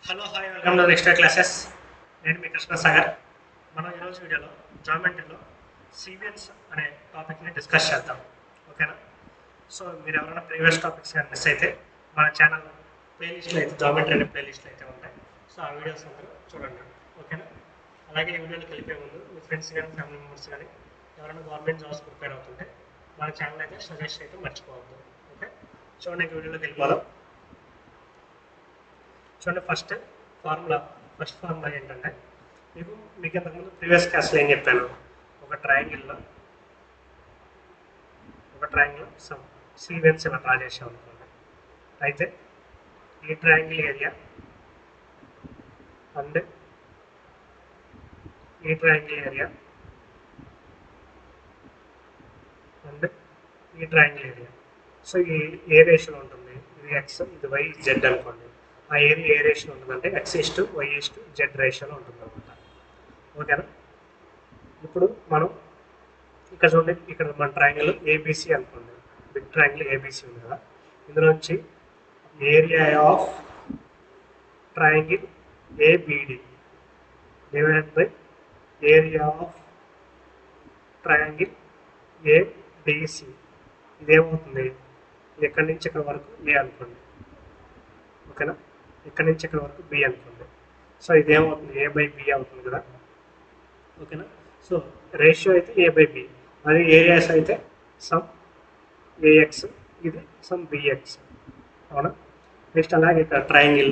Hello hi welcome to next classes. నేను మీ కృష్ణ సాగర్. మనం ఈరోజు వీడియోలో జామెట్రీలో సీక్వెన్స్ అనే టాపిక్ని డిస్కస్ చేద్దాం. ఓకేనా? సో మీరు ఎవరైనా ప్రీవియస్ టాపిక్స్ కానీ మిస్ అయితే మన ఛానల్ ప్లేలిస్ట్లో అయితే జామెట్రీ అనే ప్లేలిస్ట్లో అయితే ఉంటాయి. సో ఆ వీడియోస్ అందరూ చూడండి. ఓకేనా? అలాగే ఈ వీడియోలోకి వెళ్ళిపోయే ముందు మీ ఫ్రెండ్స్ కానీ ఫ్యామిలీ మెంబర్స్ కానీ ఎవరైనా గవర్నమెంట్ జాబ్స్ ప్రిపేర్ అవుతుంటే మన ఛానల్ అయితే సజెస్ట్ అయితే మర్చిపోవద్దు. ఓకే, చూడండి వీడియోలోకి వెళ్ళిపోదాం. చూడండి, ఫస్ట్ ఫార్ములా ఏంటంటే మీకు ఇంతకుముందు ప్రీవియస్ క్లాస్లో ఏం చెప్పాను, ఒక ట్రయాంగిల్లో సమ్ సీక్వెన్స్ ఇలా డ్రా చేసాం అనుకోండి. అయితే ఈ ట్రయాంగిల్ ఏరియా అండ్ ఈ ట్రయాంగిల్ ఏరియా అండ్ ఈ ట్రయాంగిల్ ఏరియా, సో ఈ ఏ రేషియోలో ఉంటుంది, ఇది ఎక్స్, ఇది వై, జెడ్ అనుకోండి. ఆ ఏరియా ఏ రేషియోలో ఉంటుందంటే x:y:z రేషియోలో ఉంటుంది అనమాట. ఓకేనా? ఇప్పుడు మనం ఇక్కడ చూడండి, ఇక్కడ మన ట్రయాంగిల్ ఏబిసి అనుకోండి, బిగ్ ట్రయాంగిల్ ఏబిసి ఉంది కదా. ఇందులోంచి area of triangle ABD divided by area of triangle ADC, ఇదేమవుతుంది, ఇక్కడి నుంచి ఇక్కడ వరకు ఏ అనుకోండి. ఓకేనా? ఇక్కడ నుంచి ఇక్కడ వరకు బి అనుకోండి. సో ఇదేమవుతుంది, ఏ బై బి అవుతుంది కదా. ఓకేనా? సో రేషియో అయితే ఏ బై బి, అది ఏరియాస్ అయితే సమ్ ఏఎక్స్, ఇది సమ్ బిఎక్స్. అవునా? నెక్స్ట్ అలాగే ఇక్కడ ట్రయాంగిల్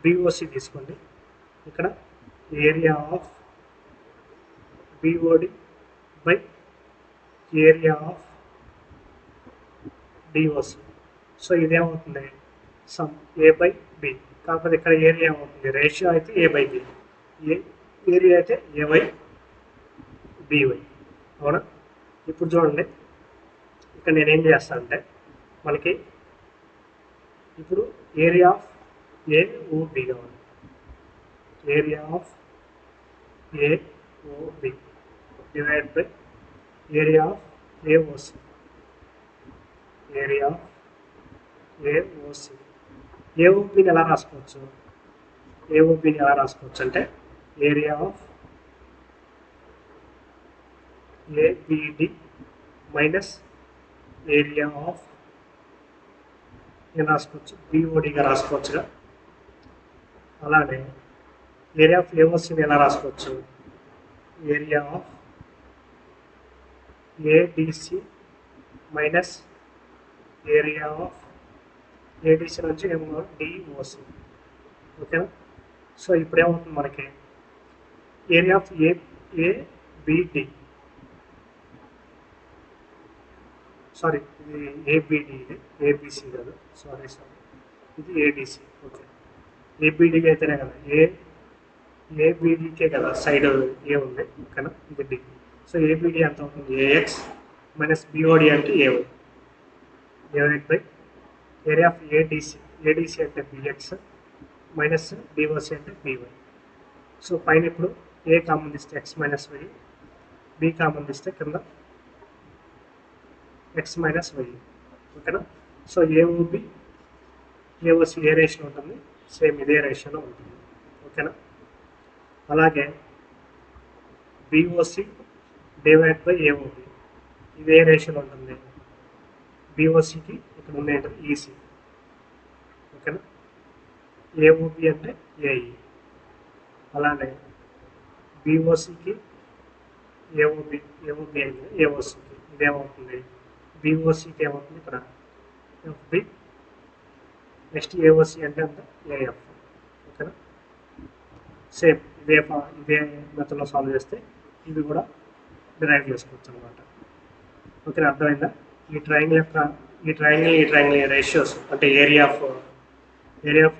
బిఓసి తీసుకోండి. ఇక్కడ area of BOD by area of DOC. So ఇదేమవుతుంది, సమ్ ఏ బై బి. కాకపోతే ఇక్కడ ఏరియా ఏమవుతుంది, రేషియో అయితే ఏ బై బి, ఏరియా అయితే ఏ బై బివై. అవునా? ఇప్పుడు చూడండి, ఇక్కడ నేనేం చేస్తానంటే మనకి ఇప్పుడు ఏరియా ఆఫ్ ఏఓబి కావాలి. Area of AOB divide by area of AOC. Area of AOC. ఏఓబిని ఎలా రాసుకోవచ్చు, అంటే area of ABD minus area of ఏం రాసుకోవచ్చు, బిఓడిగా రాసుకోవచ్చుగా. అలానే ఏరియా ఆఫ్ ఏఓసిని ఎలా రాసుకోవచ్చు, area of ADC minus area of ADC నుంచి ఏమో డిఓసి. ఓకేనా? సో ఇప్పుడు ఏమవుతుంది మనకి, ఏరియా ఆఫ్ ఏబిడి, సారీ ఇది ఏబిడి, ఇది ఏబిసి కాదు, సారీ ఇది ఏడిసి. ఓకే, ఏబిడికి అయితేనే కదా, ఏబిడికే కదా సైడ్ ఏ ఉంది. ఓకేనా? ఇది డి. సో ఏబిడి ఎంత అవుతుంది, ఏఎక్స్ మైనస్ బిఓడి అంటే AY, AY by area of ADC అంటే బిఎక్స్ మైనస్ డిఓసి అంటే బివై. సో పైన ఇప్పుడు ఏ కామన్ తీస్తే X minus Y, B common తీస్తే కింద ఎక్స్ మైనస్ వై. ఓకేనా? సో ఏఓబి ఏఓసి ఏ రేషియో ఉంటుంది, సేమ్ ఇదే రేషియోలో ఉంటుంది. ఓకేనా? అలాగే బిఓసి డివైడ్ బై ఏఓబి, ఇదే రేషియోలో ఉంటుంది. బిఓసికి ఇక్కడ ఉండేది ఈసీ. ఓకేనా? ఏఓబి అంటే ఏఈ. అలానే బిఓసికి ఏఓబి అయింది, ఏఓసికి ఇదేమవుతుంది, బిఓసికి ఏమవుతుంది ఇక్కడ ఎఫ్బి, నెక్స్ట్ ఏఓసి అంటే అంత ఏఎఫ్. ఓకేనా? సేమ్ ఇదే మెథడ్లో సాల్వ్ చేస్తే ఇది కూడా డిరైవ్ చేసుకోవచ్చు అనమాట. ఓకే, అర్థమైందా? ఈ ట్రయాంగిల్ రేషియోస్ అంటే ఏరియా ఆఫ్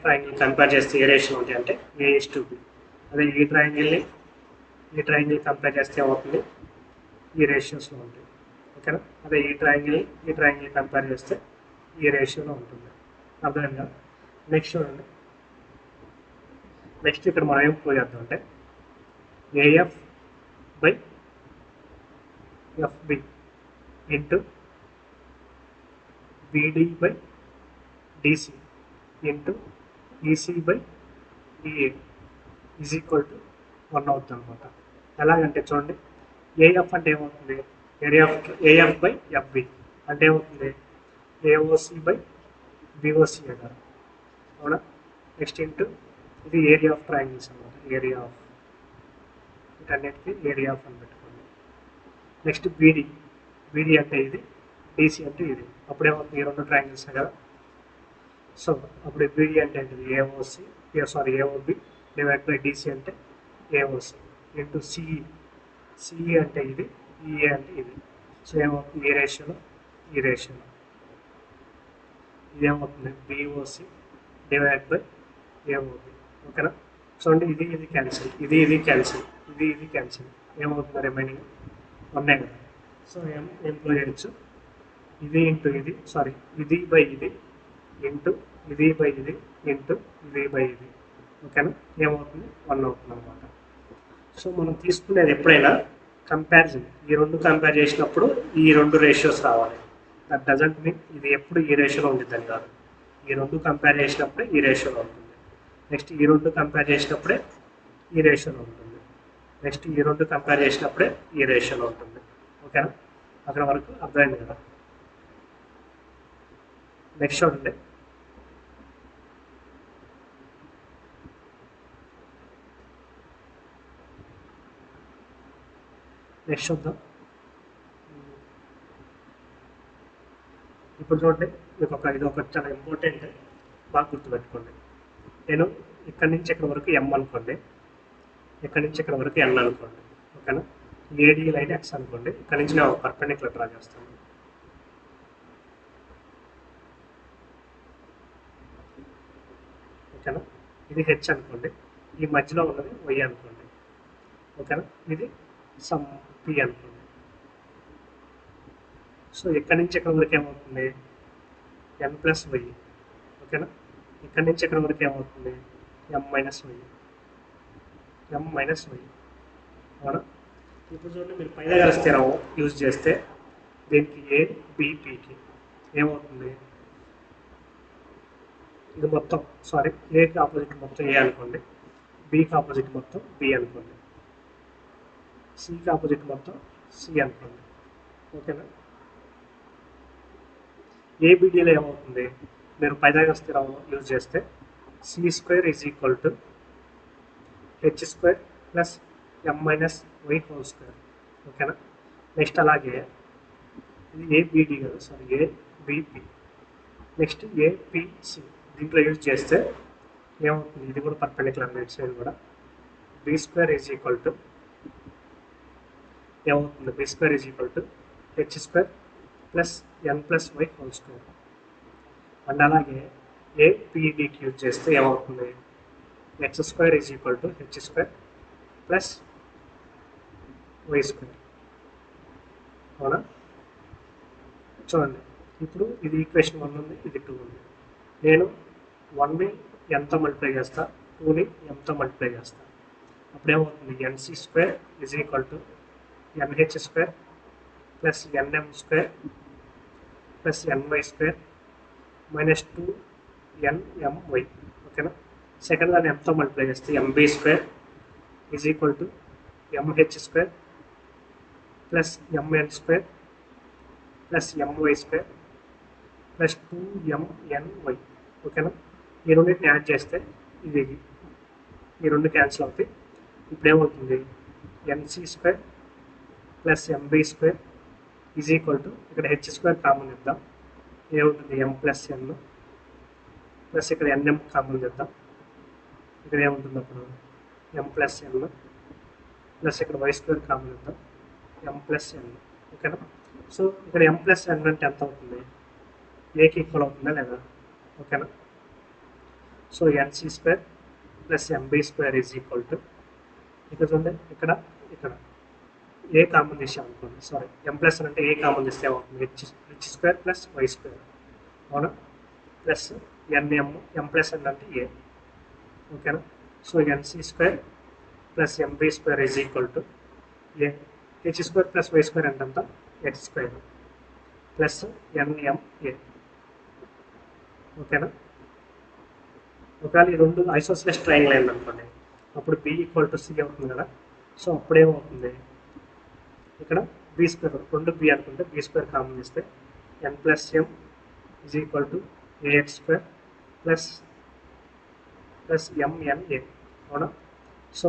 ట్రయాంగిల్ కంపేర్ చేస్తే ఏ రేషియో ఉంటాయి అంటే A:B. అదే ఈ ట్రయాంగిల్ కంపేర్ చేస్తే ఏమవుతుంది, ఈ రేషియోస్లో ఉంటాయి. ఓకేనా? అదే ఈ ట్రయాంగిల్ కంపేర్ చేస్తే ఈ రేషియోలో ఉంటుంది. అర్థమైందా? నెక్స్ట్ చూడండి, నెక్స్ట్ ఇక్కడ మనం ఏం ప్రూవ్ చేద్దాం అంటే AF by FB into BD by DC into EC by EA is equal to 1 అవుతుంది అనమాట. ఎలాగంటే చూడండి, ఏఎఫ్ అంటే ఏమవుతుంది, ఏఎఫ్ బై ఎఫ్బి అంటే ఏమవుతుంది, ఏఓసి బై బిఓసి కదా, అవునా. నెక్స్ట్ ఇంటూ ఇది ఏరియా ఆఫ్ ట్రయాంగిల్స్ అనమాట, ఏరియా ఆఫ్ వీటన్నిటికీ ఏరియా ఆఫ్ అని పెట్టుకోండి. నెక్స్ట్ బీడీ అంటే ఇది, డీసీ అంటే ఇది. అప్పుడేమవుతుంది, ఈ రెండు ట్రయాంగిల్స్ కదా. సో అప్పుడు బీడీ అంటే ఏంటిది, AOC AOB divide by DC అంటే ఏఓసి ఇంటూ సిఈ అంటే ఇది, ఈఏ అంటే ఇది. సో ఏమవుతుంది, ఈ రేషియోలో ఇదేమవుతుంది, బిఓసి డివైడ్ బై ఏఓబి. ఓకేనా. చూడండి, ఇది క్యాన్సిల్, ఇది క్యాన్సిల్, ఇది క్యాన్సిల్, ఏమవుతుంది రిమైనింగ్ 1 కదా. సో ఏం క్లోజ్ చేయొచ్చు, ఇది ఇంటూ ఇది బై ఇది ఇంటూ ఇది బై ఇది ఇంటూ ఇది బై ఇది. ఓకేనా. ఏమవుతుంది, 1 అవుతుంది అనమాట. సో మనం తీసుకునేది ఎప్పుడైనా కంపారిజన్, ఈ రెండు కంపేర్ చేసినప్పుడు ఈ రెండు రేషియోస్ రావాలి. దట్ డజంట్ మీన్ ఇది ఎప్పుడు ఈ రేషియోలో ఉంటుందని కాదు. ఈ రెండు కంపేర్ చేసినప్పుడే ఈ రేషియోలో ఉంటుంది. నెక్స్ట్ ఈ రెండు కంపేర్ చేసినప్పుడే ఈ రేషియోలో ఉంటుంది. నెక్స్ట్ ఈ రెండు కంపేర్ చేసినప్పుడే ఈ రేషియోలో ఉంటుంది. ఓకేనా. అక్కడ వరకు అర్థమైంది కదా. నెక్స్ట్ చూడండి, నెక్స్ట్ చూద్దాం. ఇప్పుడు చూడండి, మీకు ఇది ఒక చాలా ఇంపార్టెంట్, బాగా గుర్తుపెట్టుకోండి. నేను ఇక్కడి నుంచి ఇక్కడ వరకు ఎం అనుకోండి, ఇక్కడి నుంచి ఇక్కడ వరకు ఎన్ అనుకోండి. ఓకేనా. ఏడి లైన్ ఎక్స్ అనుకోండి. ఇక్కడ నుంచి నేను పర్పెండిక్యులర్ డ్రా చేస్తాను. ఓకేనా. ఇది హెచ్ అనుకోండి, ఈ మధ్యలో ఉన్నది వై అనుకోండి. ఓకేనా. ఇది సమ్ పి అనుకోండి. సో ఇక్కడ నుంచి ఇక్కడ వరకు ఏమవుతుంది, ఎన్ ప్లస్ వై. ఓకేనా. ఇక్కడ నుంచి ఇక్కడ వరకు ఏమవుతుంది, ఎం మైనస్ వై. అవునా. ఇప్పుడు చూడండి, మీరు పైథాగరస్ థీరం యూజ్ చేస్తే దీనికి ఏబిపికి ఏమవుతుంది, ఇది మొత్తం ఏకి ఆపోజిట్ మొత్తం ఏ అనుకోండి, బికి ఆపోజిట్ మొత్తం బి అనుకోండి, సికి ఆపోజిట్ మొత్తం సి అనుకోండి. ఓకేనా. ఏబిడిలో ఏమవుతుంది, మీరు పైథాగరస్ థీరం యూజ్ చేస్తే c² is equal to h² plus M minus Y whole square. ఓకేనా. నెక్స్ట్ అలాగే ఇది ఏబిడి కదా, ఏబిపి. నెక్స్ట్ ఏపిసి దీంట్లో యూజ్ చేస్తే ఏమవుతుంది, ఇది కూడా పర్పెండిక్యులర్ రైట్ సైడ్ కూడా b² ఈజ్ ఈక్వల్ టు ఏమవుతుంది, b² is equal to h² plus N plus Y whole square. And అలాగే ఏపీడీకి యూజ్ చేస్తే ఏమవుతుంది, x² is equal to h² plus y². అవునా. చూడండి, ఇప్పుడు ఇది ఈక్వేషన్ 1 ఉంది, ఇది 2 ఉంది. నేను 1ని ఎంతో మల్టిప్లై చేస్తా, 2ని ఎంతో మల్టిప్లై చేస్తా. అప్పుడేమవుతుంది, nc² is equal to nh² plus nm² plus ny² minus 2nmy. ఓకేనా. సెకండ్ దాన్ని ఎంతో మల్టిప్లై చేస్తే mb² is equal to mh² plus mn² plus my² plus 2mny. ఓకేనా. ఈ రెండింటిని యాడ్ చేస్తే ఈ రెండు క్యాన్సిల్ అవుతాయి. ఇప్పుడు ఏమవుతుంది, nc² plus mb² is equal to ఇక్కడ h² కామన్ ఇద్దాం, ఏమవుతుంది m ప్లస్ n ప్లస్ ఇక్కడ nm కామన్ ఇద్దాం. ఇక్కడ ఏముంటుంది అప్పుడు m ప్లస్ n ప్లస్ ఇక్కడ y² కామన్ ఇద్దాం, m ప్లస్ n. ఓకేనా. సో ఇక్కడ m ప్లస్ n అంటే ఎంత అవుతుంది, ఏకి ఈక్వల్ అవుతుందా లేదా. ఓకేనా. So nc² plus mb² is equal to ఇక్కడ చూడండి, ఇక్కడ ఏ కామన్ తీసాం అనుకోండి, m ప్లస్ n అంటే ఏ కామన్ తీస్తే ఏమవుతుంది, h² ప్లస్ y². అవునా. ప్లస్ m ప్లస్ n అంటే ఏ. ఓకేనా. So nc² plus mb² is equal to A, h² plus y² అంటే ఎంత, h² ప్లస్ nma. ఓకేనా. ఒకవేళ ఈ రెండు ఐసోస్లెస్ ట్రయాంగిల్ అయింది అనుకోండి, అప్పుడు బి ఈక్వల్ టు సి అవుతుంది కదా. సో అప్పుడేమవుతుంది, ఇక్కడ బి స్క్వేర్, రెండు బి అనుకుంటే బి స్క్వేర్ కామన్ చేస్తే N plus M is equal to AX square plus MNA అవునా. సో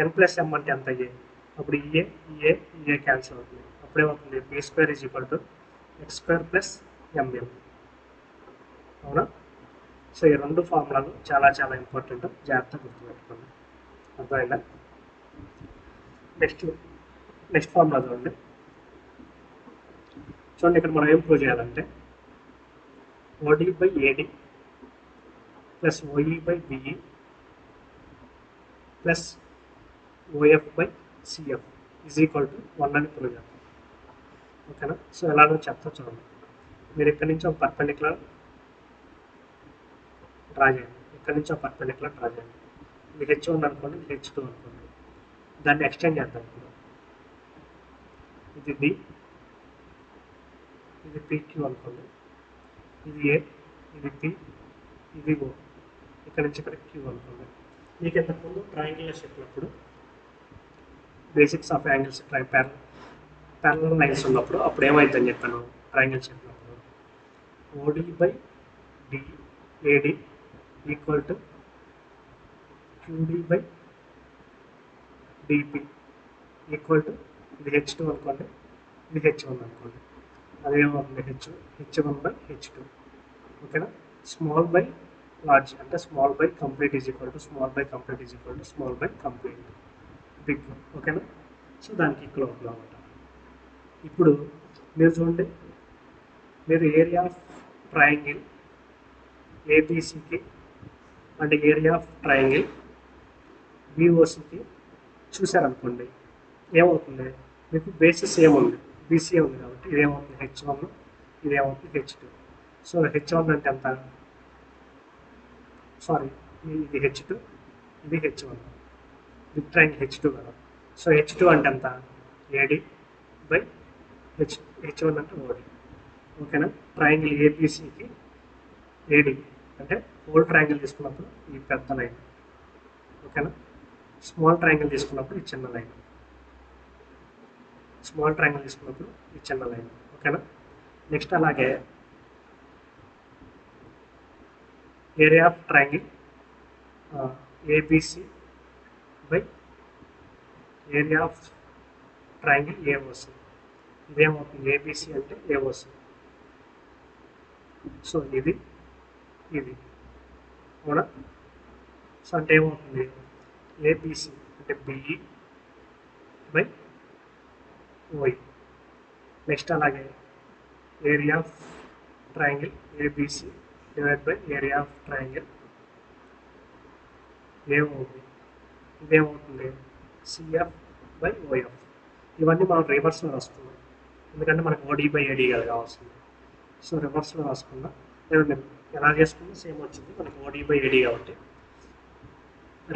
ఎన్ ప్లస్ ఎం అంటే ఎంత ఏ, అప్పుడు ఈఏ క్యాన్సిల్ అవుతుంది. అప్పుడేమవుతుంది, B square is equal to X square plus MM అవునా. సో ఈ రెండు ఫార్ములాలు చాలా చాలా ఇంపార్టెంట్, జాగ్రత్తగా గుర్తుపెట్టుకోండి. అర్థమైందా? నెక్స్ట్ ఫార్ములా చూడండి. ఇక్కడ మనం ఏం ప్రూవ్ చేయాలంటే OD by AD plus OE by BE plus OF by CF is equal to 1 అని ప్రూవ్ చేద్దాం. ఓకేనా. సో ఎలాగో చెప్తా చూడండి. మీరు ఇక్కడి నుంచి ఒక పర్పెండిక్యులర్ డ్రా చేయండి, ఇక్కడి నుంచి ఒక పర్పెండిక్యులర్ డ్రా చేయండి. ఇది H1 అనుకోండి, ఇది H2 అనుకోండి. దాన్ని ఎక్స్టెండ్ చేద్దాం. ఇప్పుడు ఇది డి, ఇది PQ అనుకోండి, ఇది ఏ, ఇది P, ఇది O, ఇక్కడ నుంచి ఇక్కడ Q అనుకోండి. మీకు ఇంతకుముందు ట్రయాంగిల్స్ చెప్పినప్పుడు basics of angles parallel lines ఉన్నప్పుడు అప్పుడు ఏమైందని చెప్పాను, ట్రయాంగిల్స్ చెప్పినప్పుడు OD by D AD equal to QD by DP equal to ఇది H2 అనుకోండి, ఇది H1 అనుకోండి. అదేమవుతుంది, H1 బై H2. ఓకేనా. స్మాల్ బై లార్జ్ అంటే small by complete is equal to small by complete is equal to small by complete big. ఓకేనా. So దానికి equal అవుతుంది అనమాట. ఇప్పుడు మీరు చూడండి, మీరు ఏరియా ఆఫ్ ట్రయాంగిల్ ఏబిసికి అంటే ఏరియా ఆఫ్ ట్రయాంగిల్ బిఓసికి చూసారనుకోండి, ఏమవుతుంది, మీకు బేసిస్ ఏముంది, బీసీ ఉంది కాబట్టి ఇదేమవుతుంది H1, ఇదేమవుతుంది H2. సో H1 అంటే ఎంత, సారీ ఇది H2, ఇది H1, బిగ్ ట్రయాంగిల్ H2 కదా. సో H2 అంటే ఎంత, ఏడి బై H1 అంటే ఓడి. ఓకేనా. ట్రయాంగిల్ ఏబిసికి ఏడి అంటే హోల్ ట్రయాంగిల్ తీసుకున్నప్పుడు ఈ పెద్ద లైన్. ఓకేనా. స్మాల్ ట్రయాంగిల్ తీసుకున్నప్పుడు ఈ చిన్న లైన్, స్మాల్ ట్రయాంగిల్ తీసుకున్నప్పుడు ఈ చిన్న లైన్. ఓకేనా. నెక్స్ట్ అలాగే area of triangle ABC by area of triangle AOC, ఇదేమవుతుంది, ఏబిసి అంటే ఏఓసి. సో ఇది అవునా. సో అంటే ఏమవుతుంది, ఏబిసి అంటే బిఈ బై ఓఈ. నెక్స్ట్ అలాగే area of triangle ABC divide by area of triangle AOB, ఇదేమవుతుంది, సిఎఫ్ బై ఓఎఫ్. ఇవన్నీ మనం రివర్స్లో రాసుకున్నాం, ఎందుకంటే మనకు ఓడి బై ఏడి కదా కావాల్సింది. సో రివర్స్లో రాసుకున్నా లేదా మీరు ఎలా చేసుకున్నా సేమ్ వచ్చింది, మనకి ఓడి బై ఏడి కాబట్టి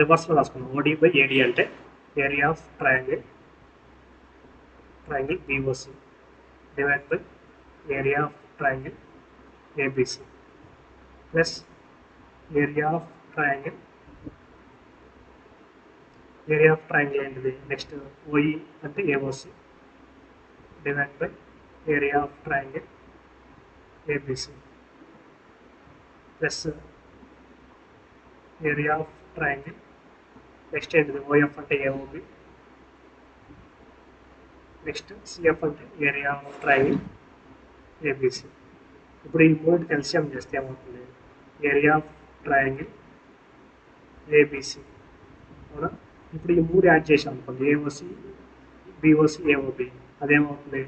రివర్స్లో రాసుకున్నాం. ఓడి బై ఏడి అంటే area of triangle BOC divide by area of triangle ABC plus area of triangle ఏంటిది, నెక్స్ట్ ఓఈ అంటే AOC divide by area of triangle ABC plus area of triangle next ఏంటిది, OF అంటే AOB, next CF అంటే area of triangle ABC. ఇప్పుడు ఈ మూడు LCM చేస్తే ఏమవుతుంది, ఏరియా ఆఫ్ ట్రయాంగిల్ ఏబిసి అవునా. ఇప్పుడు ఈ మూడు యాడ్ చేసాం అనుకోండి, ఏఓసి బిఓసి ఏఓబి, అదేమవుతుంది,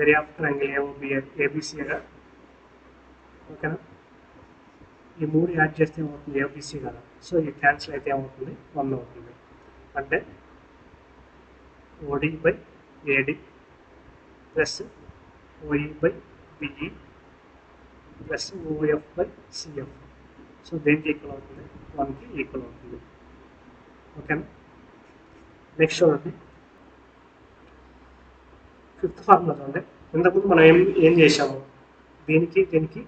ఏరియా ఆఫ్ ట్రయాంగిల్ ఏఓబి ఏబిసిగా. ఓకేనా. ఈ మూడు యాడ్ చేస్తే ఏమవుతుంది, ఏబిసి కదా. సో ఈ క్యాన్సిల్ అయితే ఏమవుతుంది, 1 అవుతుంది. అంటే OD by AD plus OE by BE plus OF by CF. So దేనికి ఈక్వల్ అవుతుంది, 1కి ఈక్వల్ అవుతుంది. ఓకేనా. నెక్స్ట్ చూడండి, ఫిఫ్త్ ఫార్ములా చూడండి. ఇంతకుముందు మనం ఏం చేసాము, దీనికి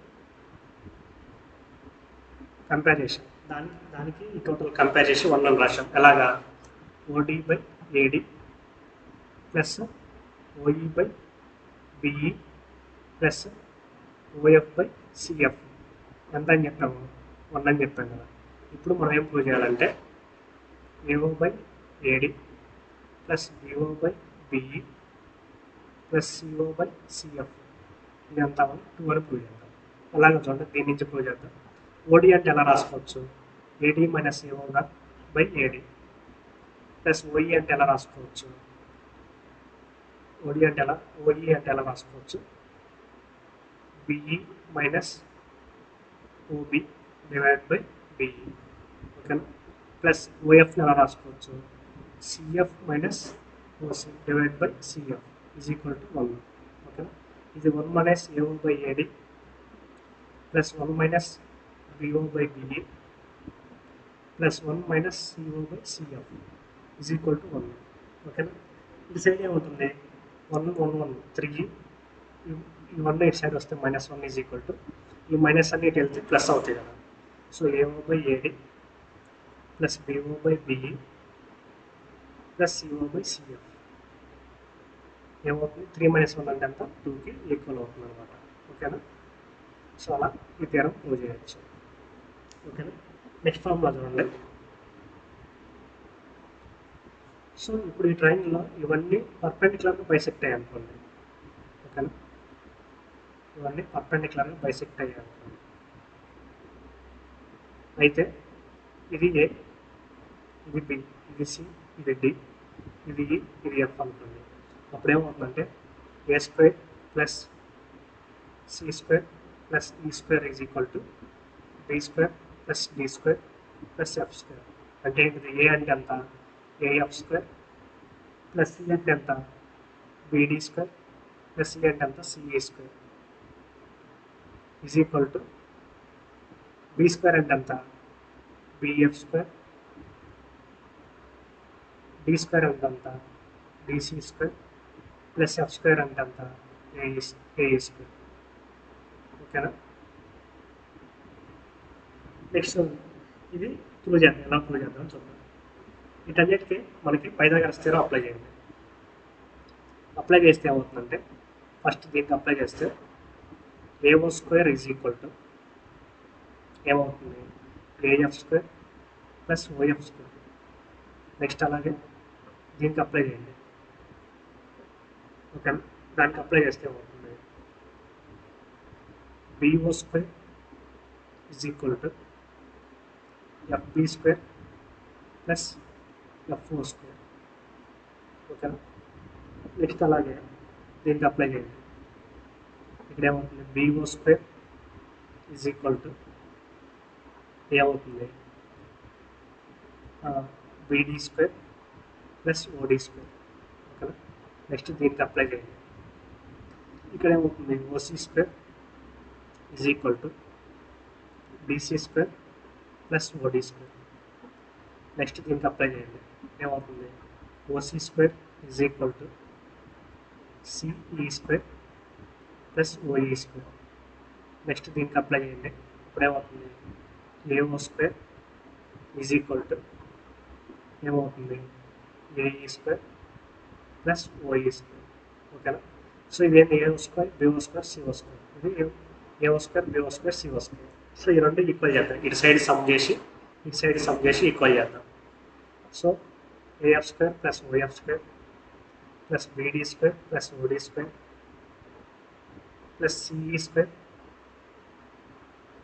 కంపేర్ చేసాం. దానికి ఈ టోటల్ కంపేర్ చేసి 1 అని రాశాం. ఎలాగా? OD by AD plus OE by BE plus OF by CF ఎంత అని చెప్పాము? 1 అని చెప్పాం కదా. ఇప్పుడు మనం ఏం ప్రూవ్ చేయాలంటే AO by AD plus BO by BE plus CO by CF ఇదంతా 2 అని ప్రూవ్ చేద్దాం. అలాగే చూడండి, దీని నుంచి ప్రూవ్ చేద్దాం. ఓడి అంటే ఎలా రాసుకోవచ్చు? ఏడి మైనస్ ఏఓగా బై ఏడి ప్లస్ ఓఈ అంటే ఎలా రాసుకోవచ్చు? ఓడి అంటే ఎలా ఓఈ అంటే ఎలా రాసుకోవచ్చు? BE minus OB divide by BE. ఓకేనా? ప్లస్ ఓఎఫ్ని ఎలా రాసుకోవచ్చు? CF minus OC divide by CF is equal to 1. ఓకేనా? ఇది 1 minus AO by AD plus 1 minus BO by BE plus 1 minus CO by CF is equal to 1. ఓకేనా? ఇది side ఏమవుతుంది? 1 1 1 3 ఈ 1 ఇటు సైడ్ వస్తే -1 ఈజ్ ఈక్వల్ టు ఈ minus అన్ని ఇటు వెళ్తే ప్లస్ అవుతాయి కదా. So AO by AD plus BO by BE plus CO by CF ఏమవుతుంది? 3 - 1 అంటే అంతా 2కి ఈక్వల్ అవుతుంది అనమాట. ఓకేనా? సో అలా ఈ థియరం ప్రూవ్ చేయొచ్చు. ఓకేనా? నెక్స్ట్ ఫార్ములా చూడండి. సో ఇప్పుడు ఈ ట్రయాంగిల్లో ఇవన్నీ పర్పెండిక్యులర్గా బైసెక్ట్ అయ్యాయి అనుకోండి. ఓకేనా? ఇవన్నీ పర్పెండిక్యులర్గా బైసెక్ట్ అయ్యాయి అనుకోండి. అయితే ఇది ఏ, ఇది బి, ఇది సి, ఇది డి, ఇది ఈ, ఇది ఎఫ్ అనుకోండి. అప్పుడు ఏమవుతుందంటే A square plus C square plus E square is equal to B square plus D square plus F square. అంటే ఏంటిది? ఏ అంటే ఎంత? ఏఎఫ్ స్క్వేర్ ప్లస్ సి అంటే ఎంత? బిడి స్క్వేర్ ప్లస్ సి అంటే ఎంత? CE square is equal to B square అంటే ఎంత? బిఎఫ్ స్క్వేర్ డి స్క్వేర్ అంటే ఎంత? DC square plus F square అంటే ఎంత? AE square. ఓకేనా? నెక్స్ట్ ఇది ప్రూవ్ చేద్దాం. ఎలా ప్రూవ్ చేద్దాం చూద్దాం. వీటన్నిటికీ మనకి పైథాగరస్ థియరం అప్లై చేయండి. అప్లై చేస్తే ఏమవుతుందంటే ఫస్ట్ దీనికి అప్లై చేస్తే AO square is equal to ఏమవుతుంది? AF square plus OF square. Next అలాగే దీనికి అప్లై చేయండి. ఓకే, దానికి అప్లై చేస్తే ఏమవుతుంది? BO square is equal to FB square plus FO square. ఓకేనా? నెక్స్ట్ అలాగే దీనికి అప్లై చేయండి. ఇక్కడ ఏమవుతుంది? BO square is equal to ఏమవుతుంది? BD square plus OD square. ఓకేనా? నెక్స్ట్ దీనికి అప్లై చేయండి. ఇక్కడ ఏమవుతుంది? OC square is equal to DC square plus OD square. Next దీనికి అప్లై చేయండి. ఏమవుతుంది? OC square is equal to CE square plus OE square. Next దీనికి అప్లై చేయండి. ఇప్పుడు ఏమవుతుంది? AO square is equal to ఏమవుతుంది? AE square plus OE square. ఓకేనా? So ఇదేంటి? AO square BO square CO square. ఇది AO square BO square CO square. So ఈ రెండు ఈక్వల్ చేద్దాం. ఇటు సైడ్ సమ్ చేసి ఇటు సైడ్ సమ్ చేసి ఈక్వల్ చేద్దాం. So AF square plus OF square plus BD square plus OD square plus CE square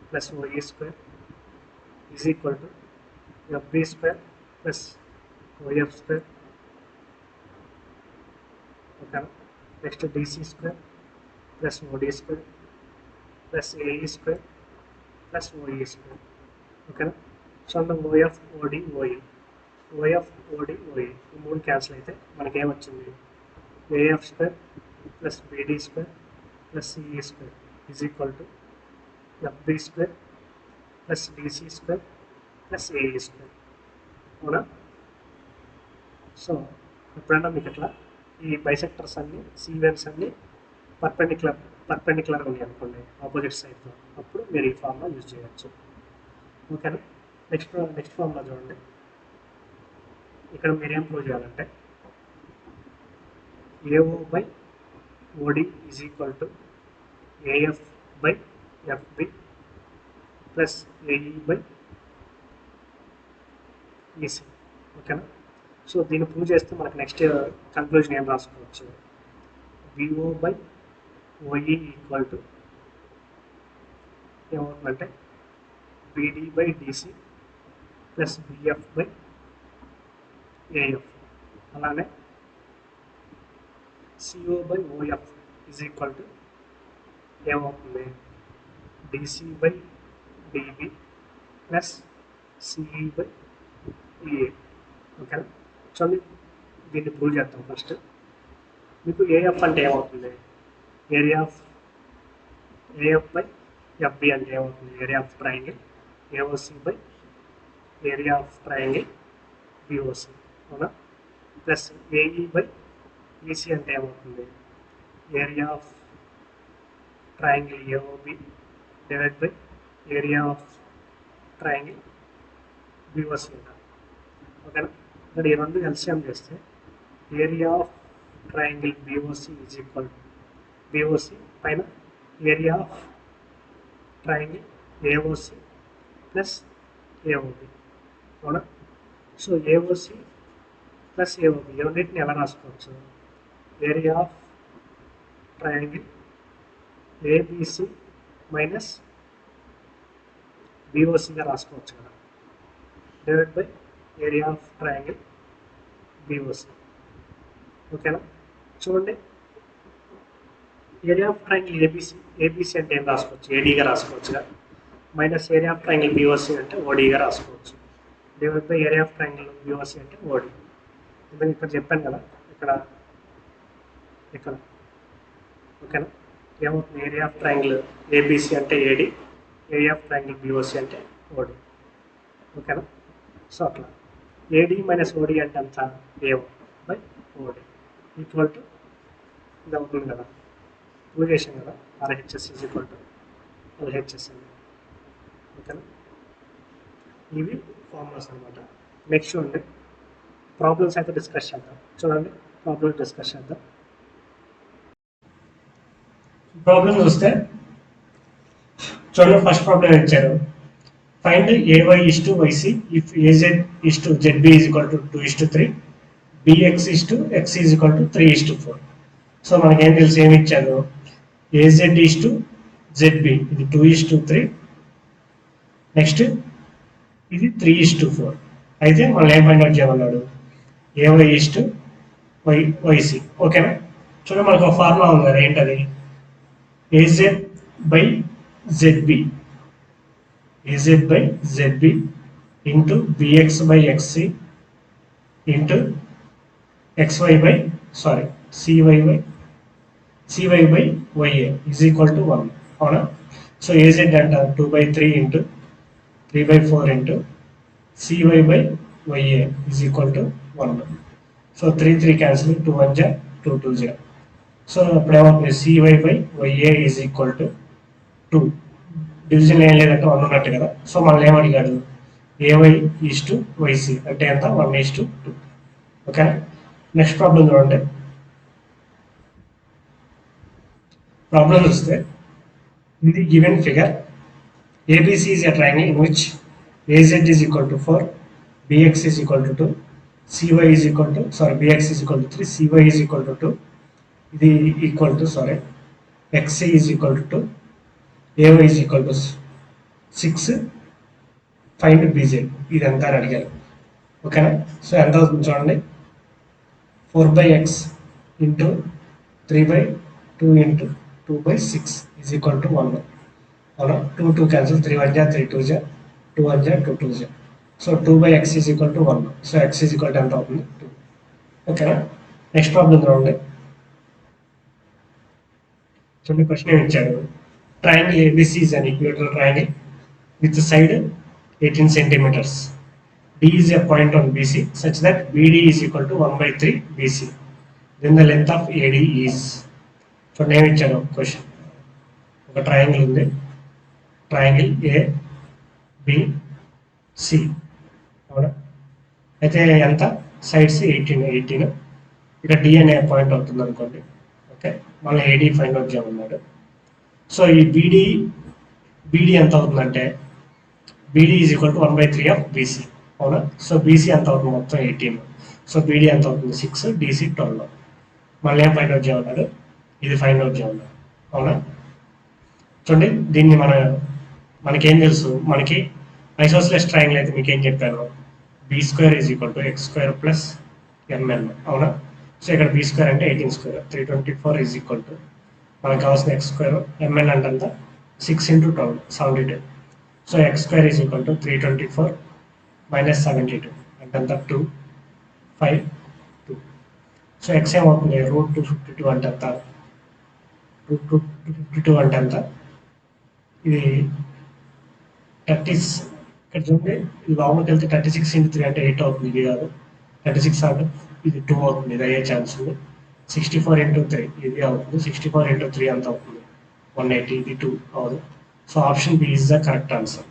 plus OE square is equal to FB square plus OF square. ఓకేనా? Next DC square plus OD square plus AE square plus OE square. ఓకేనా? So అందులో OF OD OE OF OD OE ఈ మూడు cancel అయితే మనకి ఏమొచ్చింది? AF square plus BD square plus CE square is equal to FB square plus DC square plus AE square. అవునా? So ఎప్పుడైనా మీకు ఇట్లా ఈ బైసెక్టర్స్ అన్ని సీవెన్స్ అన్ని పర్పెండిక్యులర్ ఉన్నాయి అనుకోండి ఆపోజిట్ సైడ్తో, అప్పుడు మీరు ఈ ఫార్ములా యూజ్ చేయవచ్చు. ఓకేనా? నెక్స్ట్ ఫార్ములా చూడండి. ఇక్కడ మీరేం ప్రూవ్ చేయాలంటే AO by OD is equal to AF by FB plus AE by EC. ఓకేనా? సో దీన్ని ప్రూవ్ చేస్తే మనకు నెక్స్ట్ కంక్లూజన్ ఏం రాసుకోవచ్చు, VO by OE equal to ఏమవుతుందంటే BD by DC plus BF by AF. అలానే CO by OF is equal to ఏమవుతుంది, DC by DB plus CE by EA. ఓకేనా? చూడండి, దీన్ని ప్రూవ్ చేద్దాం. ఫస్ట్ మీకు ఏఎఫ్ అంటే ఏమవుతుంది, ఏఎఫ్ బై ఎఫ్బి అంటే ఏమవుతుంది, area of triangle AOC by area of triangle BOC. అవునా? ప్లస్ ఏఈ బై ఈసీ అంటే ఏమవుతుంది, area of triangle AOB divide by area of triangle BOC అంటారు. ఓకేనా? ఇక్కడ ఈ రెండు ఎల్సిఎం చేస్తే area of triangle BOC is equal BOC పైన area of triangle AOC plus AOB. అవునా? సో ఏఓసి ప్లస్ ఏఓబి రెండింటిని ఎలా రాసుకోవచ్చు, area of triangle ABC minus బిఓసిగా రాసుకోవచ్చు కదా, divide by area of triangle BOC. ఓకేనా? చూడండి, ఏరియా ఆఫ్ ట్రయాంగిల్ ఏబిసి అంటే ఏం రాసుకోవచ్చు, ఏడీగా రాసుకోవచ్చు కదా, minus area of triangle BOC అంటే ఓడీగా రాసుకోవచ్చు, divide by area of triangle BOC అంటే ఓడి. ఎందుకంటే ఇక్కడ చెప్పాను కదా, ఇక్కడ ఓకేనా? ఏమవుతుంది, ఏరియా ఆఫ్ ట్రయాంగిల్ ఏబిసి అంటే AD, area of triangle BOC అంటే ఓడి. ఓకేనా? సో అట్లా ఏడి మైనస్ ఓడి అంటే అంత AO by OD equal to ఇది అవుతుంది కదా, ప్రూవ్ చేసాం కదా, RHS is equal to LHS అని. ఓకేనా? ఇవి ఫార్ములాస్ అనమాట. నెక్స్ట్ చూడండి, ప్రాబ్లమ్స్ అయితే డిస్కస్ చేద్దాం. చూడండి, ప్రాబ్లమ్ డిస్కస్ చేద్దాం. ప్రాబ్లమ్ చూస్తే చూడండి, ఫస్ట్ ప్రాబ్లం ఇచ్చారు, find AY is to YC if AZ is to ZB is equal to 2:3, BX is to X is equal to 3:4. So మనకేం తెలుసు, ఏమి ఇచ్చారు, ఏజెడ్ ఇస్ టు జెడ్బి ఇది 2:3, నెక్స్ట్ ఇది 3:4. అయితే మనం ఏం ఫైండ్ అవుట్ చేయమన్నాడు, ఏవై ఇస్ టు వైసి. ఓకేనా? చూడండి, మనకు ఒక ఫార్ములా ఉంది కదా, ఏంటది, AZ by ZB, AZ by ZB into BX by XC into XY by CY by YA is equal to 1. అవునా? సో ఏజెడ్ అంట 2/3 into 3/4 into CY by YA is equal to 1. So 3 cancel, 2 1 జా 2 2 జా. So ఇప్పుడు ఏమవుతుంది, CY by YA is equal to 2. Division ఏం లేదంటే 1 ఉన్నట్టు కదా. సో మనల్ని ఏమడిగాడు, ఏవై ఈజ్ టు వైసి అంటే ఎంత, 1:2. ఓకే? నెక్స్ట్ ప్రాబ్లం చూడండి. ప్రాబ్లం చూస్తే in the given figure ABC is a triangle in which AZ is equal to 4, BX is equal to 2, CY is equal to BX is equal to 3, CY is equal to 2, ఇది equal to XC is equal to 2, AY is equal to 6, find BZ. ఇదంతా అడిగారు. ఓకేనా? So ఎంత అవుతుంది చూడండి, 4/x into 3/2 into 2/6 is equal to 1. అవునా? 2 2 cancel, 3 1 జా 3 2 జా 2 1 జా 2 2 జా. So 2/x is equal to 1. So x is equal to ఎంత అవుతుంది, 2. ఓకేనా? నెక్స్ట్ ప్రాబ్లం చూడండి. చూడండి, క్వశ్చన్ ఏమి ఇచ్చాడు, triangle ABC is an equilateral triangle with side 18 centimeters. D is a point on BC such that BD is equal to 1/3 BC. Then the length of AD is. చూడండి ఏమి ఇచ్చాడు question, ఒక triangle ఉంది, triangle A B C అవునా. అయితే ఎంత sides 18 ఇక D అనే పాయింట్ అవుతుంది అనుకోండి. ఓకే, మళ్ళీ ఏడి ఫైండ్ అవుట్ చేయమన్నాడు. సో ఈ బీడీ ఎంత అవుతుందంటే BD is equal to 1/3 of BC అవునా. సో బీసీ ఎంత అవుతుంది మొత్తం 18. సో బీడీ ఎంత అవుతుంది 6, డీసీ 12. మళ్ళీ ఏం ఫైండ్ అవుట్ చేయమన్నాడు, ఇది ఫైండ్ అవుట్ చేయమన్నాడు అవునా. చూడండి దీన్ని మనకేం తెలుసు, మనకి ఐసోస్లెస్ ట్రయాంగిల్ అయితే మీకేం చెప్పాను, B square is equal to X square plus MN అవునా. సో ఇక్కడ బీ స్క్వేర్ అంటే 18 స్క్వేర్ 324 ఈజ్ ఈక్వల్ టు మనకు కావాల్సిన ఎక్స్ స్క్వేర్ ఎంఎన్ అంటే అంత 6 × 12 72. So X square is equal to 324 minus 72 అంటే అంత 2 5 2. సో ఎక్స్ ఏమవుతుంది √252 అంటే అంత √252 అంటే అంత ఇది 30 ఇక్కడ చూడండి, ఇది లోపలికి వెళ్తే 36 × 3 అంటే 8 అవుతుంది, ఇది కాదు 36 అంటే ఇది 2 అవుతుంది, ఇది అయ్యే ఛాన్స్ ఉంది. 64 × 3 ఇది అవుతుంది, 64 × 3 అంత అవుతుంది 180, ఇది 2 అవుతుంది. So option B is the correct answer.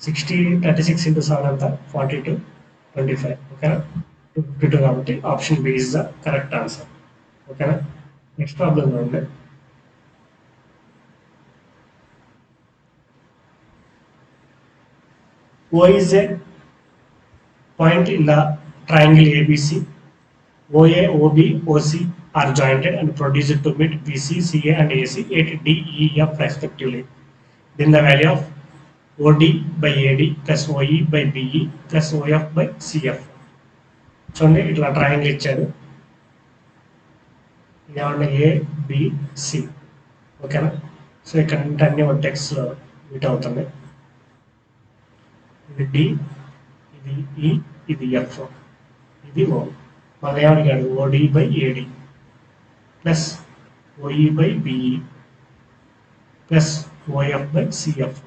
36 × 7 అంతా 42 25 ఓకేనా, 252 కాబట్టి option B is the correct answer ఓకేనా. నెక్స్ట్ ప్రాబ్లం చూడండి. O is a point in the triangle ABC. OA, OB, OC are joined and produced to meet BC, CA and AC at D, E, F respectively. Then the value of OD by AD plus OE by BE plus OF by CF. చూడండి ఇట్లా triangle ఇచ్చారు, ఏమన్నా ABC ఓకేనా. So ఇక్కడ నుండి అన్ని వర్టెక్స్లో meet అవుతుంది. ఇది డి, ఇది ఈ, ఇది ఎఫ్, ఇది ఓ. మళ్ళీ ఏమడిగాడు OD by AD plus OE by BE plus OF by CF.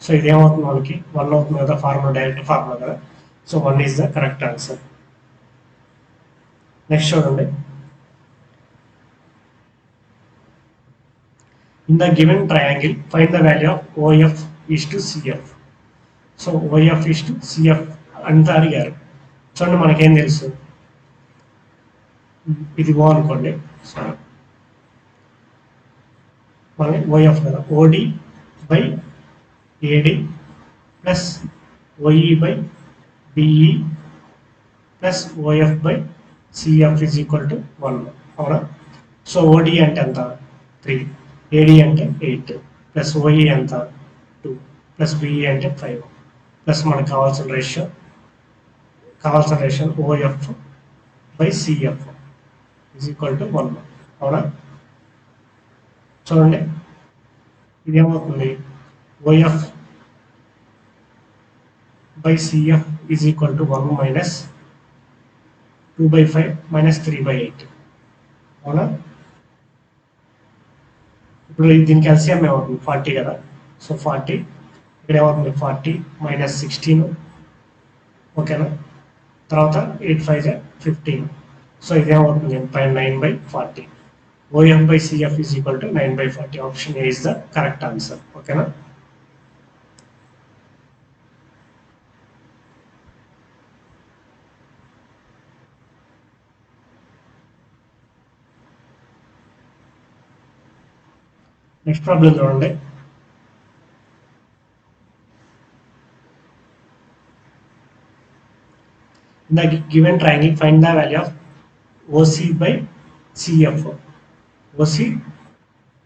So ఇదేమవుతుంది మనకి 1 అవుతుంది కదా, ఫార్ములా డైరెక్ట్ ఫార్ములా కదా. So 1 is the correct answer. Next చూడండి. In the given triangle find the value of OF is to CF. So OF is to CF అంతా అడిగారు. చూడండి మనకేం తెలుసు, ఇది ఓ అనుకోండి, మళ్ళీ ఓఎఫ్ కదా, OD by AD plus OE by BE plus OF by CF is equal to 1 అవునా. సో ఓడి అంటే ఎంత 3, ఏడి అంటే 8 ప్లస్ ఓఈ ఎంత 2 ప్లస్ బిఈ అంటే 5 ప్లస్ మనకు కావాల్సిన ratio OF by CF is equal to 1 అవునా. చూడండి ఇదేమవుతుంది, OF by CF is equal to 1 minus 2/5 minus 3/8 అవునా. ఇప్పుడు దీనికి ఎల్సిఎం ఏమవుతుంది 40 కదా. సో 40 ఇక్కడ ఏమవుతుంది 40 మైనస్ 16 ఓకేనా. తర్వాత 8 5 15. సో ఇదేమవుతుంది 9/40. OF by CF is equal to 9/40. Option A is the correct answer ఓకేనా. నెక్స్ట్ ప్రాబ్లం చూడండి. In the given triangle, find the value of OC by CF. OC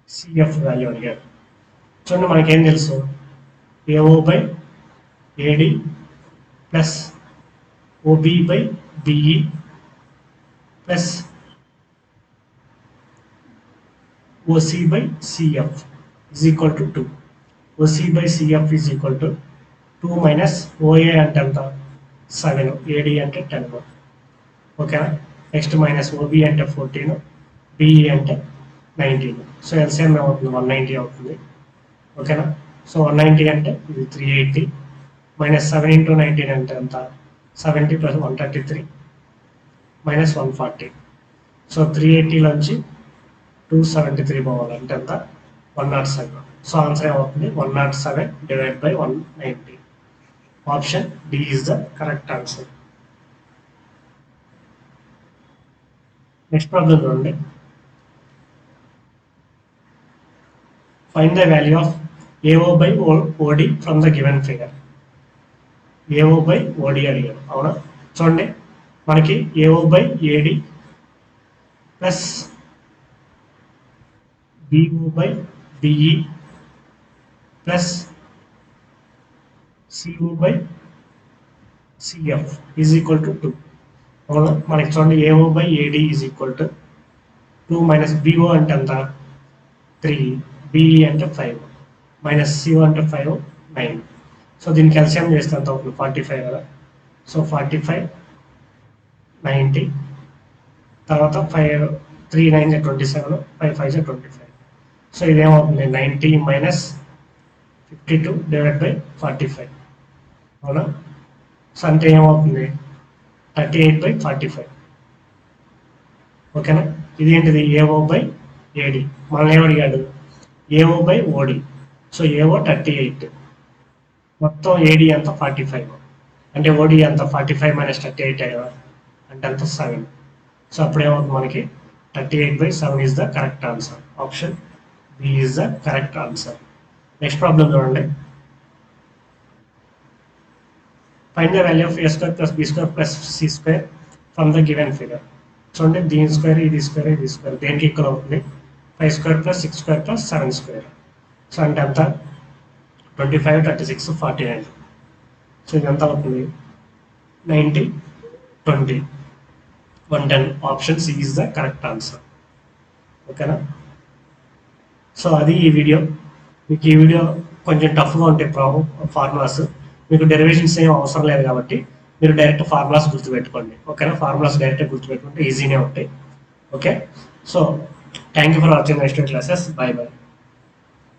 CF value అడిగారు. చూడండి మనకేం తెలుసు, AO by AD plus OB by BE plus OC by CF is equal to 2. OC by CF is equal to 2 minus OA అంటే ఎంత 7, AD అంటే 10 ఓకేనా. Next minus OB అంటే 14, BE అంటే 19. సో ఎల్సిఎం ఏమవుతుంది 190 అవుతుంది ఓకేనా. సో 190 అంటే ఇది 380 మైనస్ 7 × 19 అంటే ఎంత 70 ప్లస్ 133 మైనస్ 140. సో 380లోంచి 273 పోవాలంటే ఎంత 107. సో ఆన్సర్ ఏమవుతుంది 107 divide by 190 option D is the correct answer. Next problem చూడండి. Find the value of AO by OD from the given figure. AO by OD అడిగారు, అవునా? చూడండి, మనకి AO by AD plus BO by BE plus CO by CF is equal to 2. అవునా? మనకి చూడండి, AO by AD is equal to 2 minus BO అంటే ఎంత 3, BE అంటే 5, మైనస్ సిఓ అంటే 5, 9. సో దీనికి ఎల్సిఎం చేస్తే ఎంత అవుతుంది? 45 కదా. సో 45, 90, తర్వాత 5, 3 9 27, 5 5 25. సో ఇదేమవుతుంది? 90 మైనస్ 52 డివైడ్ బై 45. అవునా? సో అంటే ఏమవుతుంది? 38/45. ఓకేనా? ఇదేంటిది? AO by AD. మనల్ని ఏమడిగాడు? AO by OD. So AO 38, మొత్తం ఏడి ఎంత? 45. అంటే ఓడి ఎంత? 45 మైనస్ 38 కదా, అంటే అంత 7. సో అప్పుడేమవుతుంది మనకి? 38/7 is the correct answer. Option B is the correct answer. Next problem చూడండి. Find the value of A square plus B square plus C square from the given figure. చూడండి, దీని స్క్వేర్, ఇది square, ఇది square దేనికి equal అవుతుంది? 5 square plus 6 square plus 7 square. So అంటే ఎంత? 25, 36, 49. So ఇది ఎంత అవుతుంది? 90, 20, 110. Option C is the correct answer. ఓకేనా? సో అది ఈ వీడియో. మీకు ఈ వీడియో కొంచెం టఫ్గా ఉంటాయి ఫార్ములాస్. మీకు డెరివేషన్స్ ఏం అవసరం లేదు కాబట్టి మీరు డైరెక్ట్ ఫార్ములాస్ గుర్తుపెట్టుకోండి. ఓకేనా? ఫార్ములాస్ డైరెక్ట్ గుర్తుపెట్టుకుంటే ఈజీనే ఉంటాయి. Okay, so thank you for watching next classes. By by.